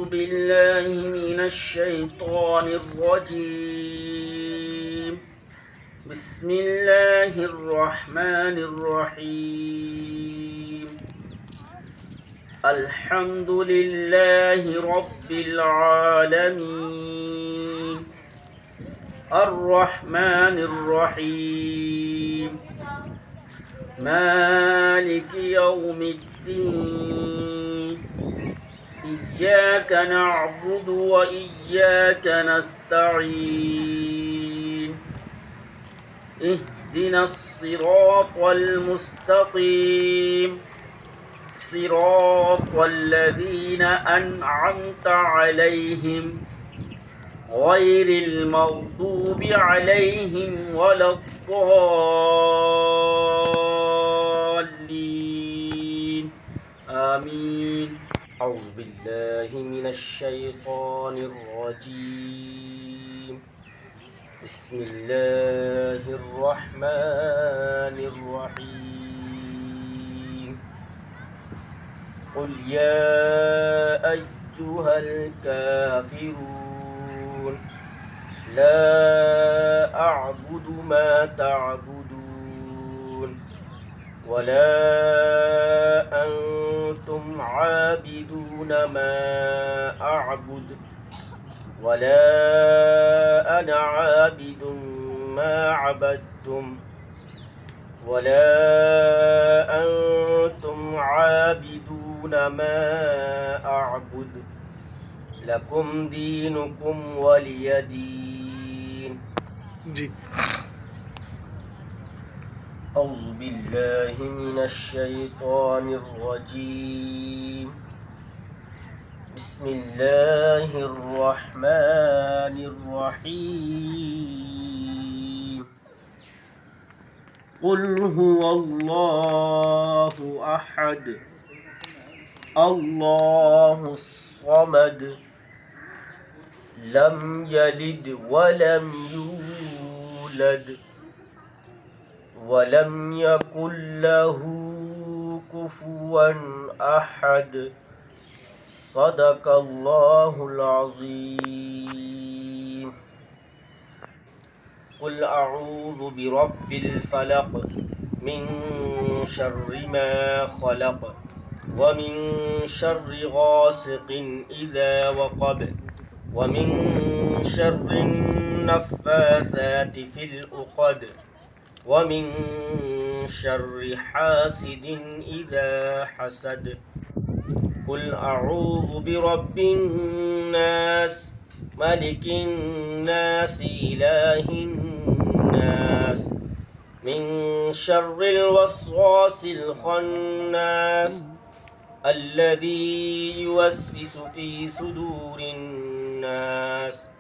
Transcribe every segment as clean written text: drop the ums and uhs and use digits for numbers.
بالله من الشيطان الرجيم. بسم الله الرحمن الرحيم. الحمد لله رب العالمين الرحمن الرحيم مالك يوم الدين إياك نعبد وإياك نستعين اهدنا الصراط المستقيم صراط الذين أنعمت عليهم غير المغضوب عليهم ولا الضالين آمين. أعوذ بالله من الشيطان الرجيم. بسم الله الرحمن الرحيم. قل يا أيها الكافرون لا أعبد ما تعبدون ولا أنتم عابدون ما أعبد ولا أنا عابد ما عبدتم ولا أنتم عابدون ما أعبد لكم دينكم ولي دين. जी أعوذ بالله من الشيطان الرجيم. بسم الله الرحمن الرحيم. قل هو الله أحد الله الصمد لم يلد ولم يولد ولم يكن له كفوا أحد. صدق الله العظيم. قل أعوذ برب الفلق من شر ما خلق ومن شر غاسق إذا وقب ومن شر النفاثات في العقد ومن شر حاسد إذا حسد. قل أعوذ برب الناس ملك الناس إله الناس من شر الوسواس الخناس الذي يوسوس في صدور الناس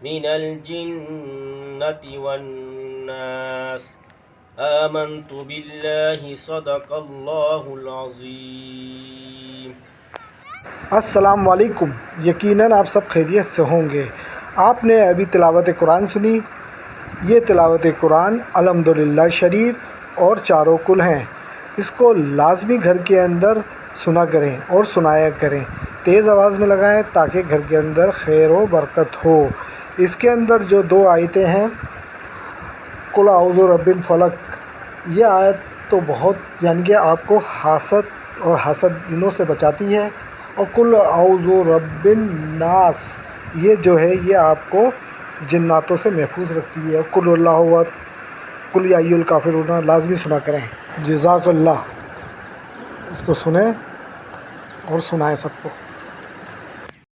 من الجنة والناس. آمنت بالله صدق الله العظيم. अस्सलाम वालेकुम। यकीनन आप सब खैरियत से होंगे। आपने अभी तिलावत कुरान सुनी। ये तिलावत कुरान अल्हम्दुलिल्लाह शरीफ और चारों कुल हैं। इसको लाजमी घर के अंदर सुना करें और सुनाया करें, तेज़ आवाज़ में लगाएं ताकि घर के अंदर खैर व बरकत हो। इसके अंदर जो दो आयतें हैं, कुल औज़ु रब्बिल फलक, ये आयत तो बहुत यानी कि आपको हासद और हासदिनों से बचाती है, और कुल औज़ु रब्बिन नास ये जो है ये आपको जिन्नातों से महफूज रखती है। कुल अल्लाहु अहद कुल या अय्युल काफ़िरून लाजमी सुना करें। जज़ाकल्लाह। इसको सुने और सुनाएं सबको।